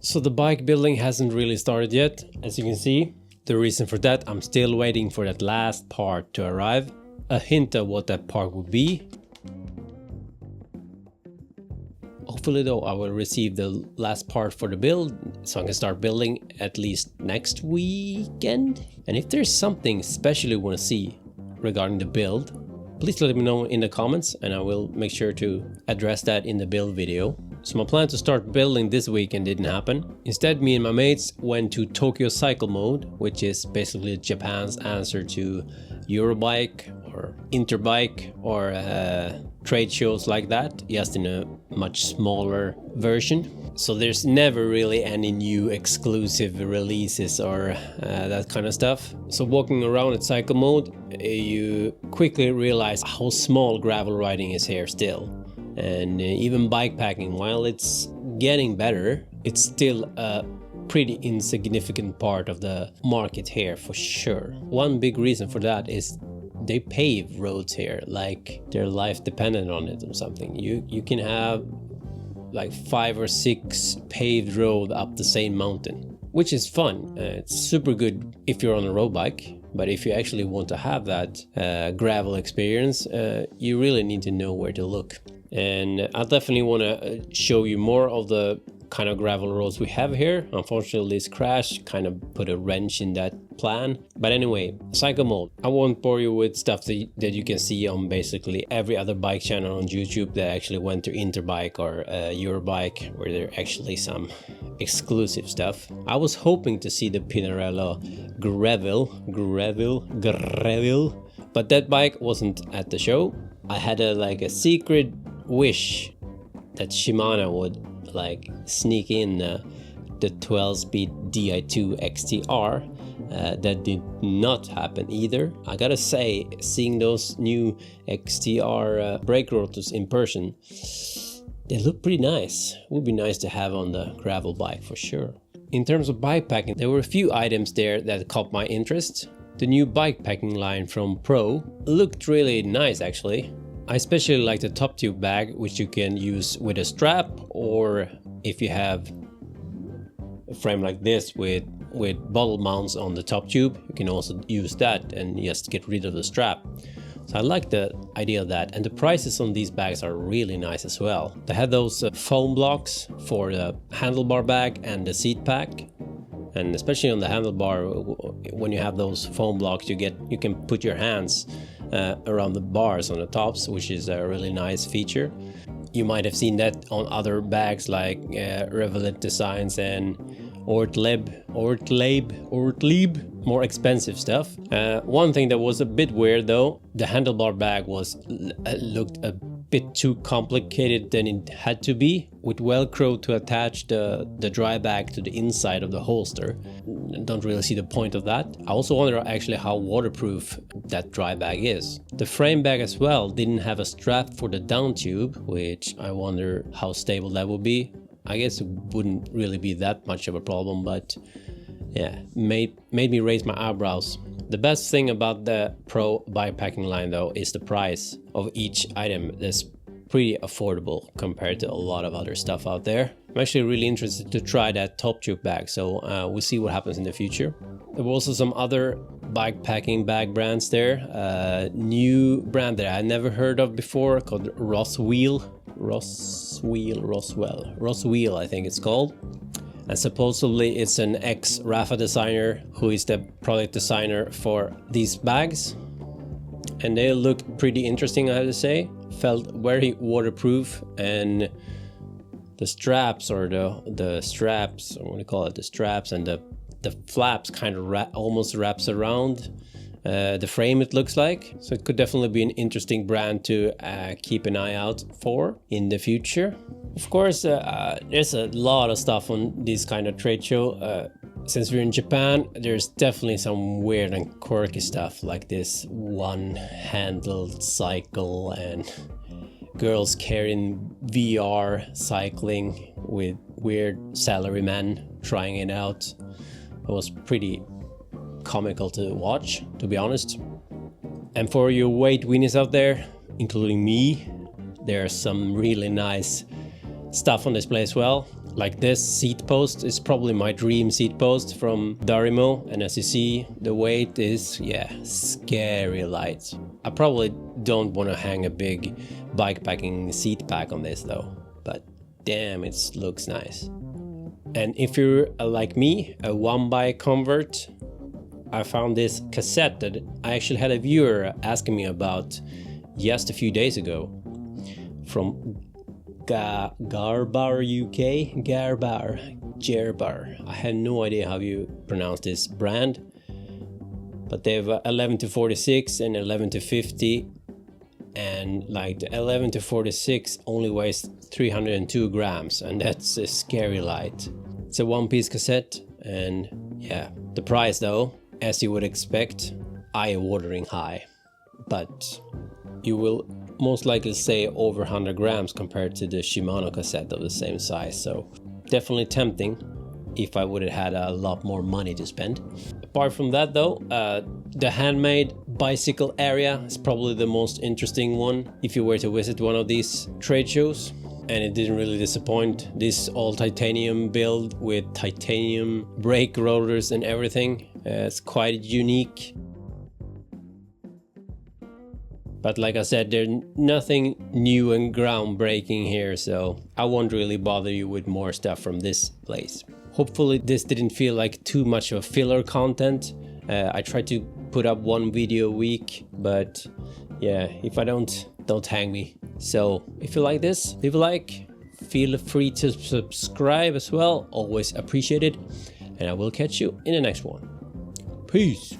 So the bike building hasn't really started yet, as you can see. The reason for that, I'm still waiting for that last part to arrive. A hint of what that part would be. Hopefully though, I will receive the last part for the build, so I can start building at least next weekend. And if there's something special you want to see regarding the build, please let me know in the comments and I will make sure to address that in the build video. So my plan to start building this weekend didn't happen. Instead, me and my mates went to Tokyo Cyclemode, which is basically Japan's answer to Eurobike or Interbike or trade shows like that, just in a much smaller version. So there's never really any new exclusive releases or that kind of stuff. So walking around at Cyclemode, you quickly realize how small gravel riding is here still. And even bikepacking, while it's getting better, it's still a pretty insignificant part of the market here for sure. One big reason for that is they pave roads here like their life dependent on it or something. You can have like 5 or 6 paved road up the same mountain, which is fun. It's super good if you're on a road bike. But if you actually want to have that gravel experience, you really need to know where to look. And I definitely want to show you more of the kind of gravel roads we have here. Unfortunately, this crash kind of put a wrench in that plan. But anyway, Cyclemode. I won't bore you with stuff that you can see on basically every other bike channel on YouTube that actually went to Interbike or Eurobike, where there are actually some exclusive stuff. I was hoping to see the Pinarello gravel, but that bike wasn't at the show. I had a secret wish that Shimano would like sneak in the 12-speed Di2 XTR. That did not happen either. I gotta say, seeing those new XTR brake rotors in person, they look pretty nice. Would be nice to have on the gravel bike for sure. In terms of bikepacking, there were a few items there that caught my interest. The new bikepacking line from Pro looked really nice actually. I especially like the top tube bag, which you can use with a strap, or if you have a frame like this with bottle mounts on the top tube, you can also use that and just get rid of the strap. So I like the idea of that, and the prices on these bags are really nice as well. They had those foam blocks for the handlebar bag and the seat pack. And especially on the handlebar, when you have those foam blocks, you can put your hands around the bars on the tops, which is a really nice feature. You might have seen that on other bags like Revelant Designs and Ortlieb, more expensive stuff. One thing that was a bit weird though, the handlebar bag looked a bit too complicated than it had to be, with Velcro to attach the dry bag to the inside of the holster. Don't really see the point of that. I also wonder actually how waterproof that dry bag is. The frame bag as well didn't have a strap for the down tube, which I wonder how stable that would be. I guess it wouldn't really be that much of a problem, but yeah, made me raise my eyebrows. The best thing about the Pro bikepacking line though is the price of each item. That's pretty affordable compared to a lot of other stuff out there. I'm actually really interested to try that top tube bag, so we'll see what happens in the future. There were also some other bikepacking bag brands there. New brand that I had never heard of before called Roswheel, I think it's called. And supposedly it's an ex-Rafa designer who is the product designer for these bags. And they looked pretty interesting, I have to say. Felt very waterproof, and the straps, or the straps, or what do you call it, the straps and the flaps kind of almost wraps around the frame, it looks like. So it could definitely be an interesting brand to keep an eye out for in the future. Of course, there's a lot of stuff on this kind of trade show. Since we're in Japan, there's definitely some weird and quirky stuff like this one-handled cycle and girls carrying VR cycling with weird salarymen trying it out. It was pretty comical to watch, to be honest. And for you weight weenies out there, including me, there's some really nice stuff on display as well. Like this seat post is probably my dream seat post from Darimo, and as you see, the weight is, yeah, scary light. I probably don't want to hang a big bikepacking seat pack on this though, but damn, it looks nice. And if you're like me, a one bike convert, I found this cassette that I actually had a viewer asking me about just a few days ago from Garbaruk UK, Garbar. I had no idea how you pronounce this brand, but they have 11 to 46 and 11 to 50, and like the 11 to 46 only weighs 302 grams, and that's a scary light. It's a one-piece cassette, and yeah, the price though, as you would expect, eye-watering high, but you will most likely say over 100 grams compared to the Shimano cassette of the same size, so definitely tempting if I would have had a lot more money to spend. Apart from that though, the Handmade bicycle area is probably the most interesting one if you were to visit one of these trade shows, and it didn't really disappoint. This all titanium build with titanium brake rotors and everything, it's quite unique. But like I said, there's nothing new and groundbreaking here, so I won't really bother you with more stuff from this place. Hopefully this didn't feel like too much of filler content. I try to put up one video a week, but yeah, if I don't hang me. So if you like this, leave a like, feel free to subscribe as well, always appreciated, and I will catch you in the next one. Peace.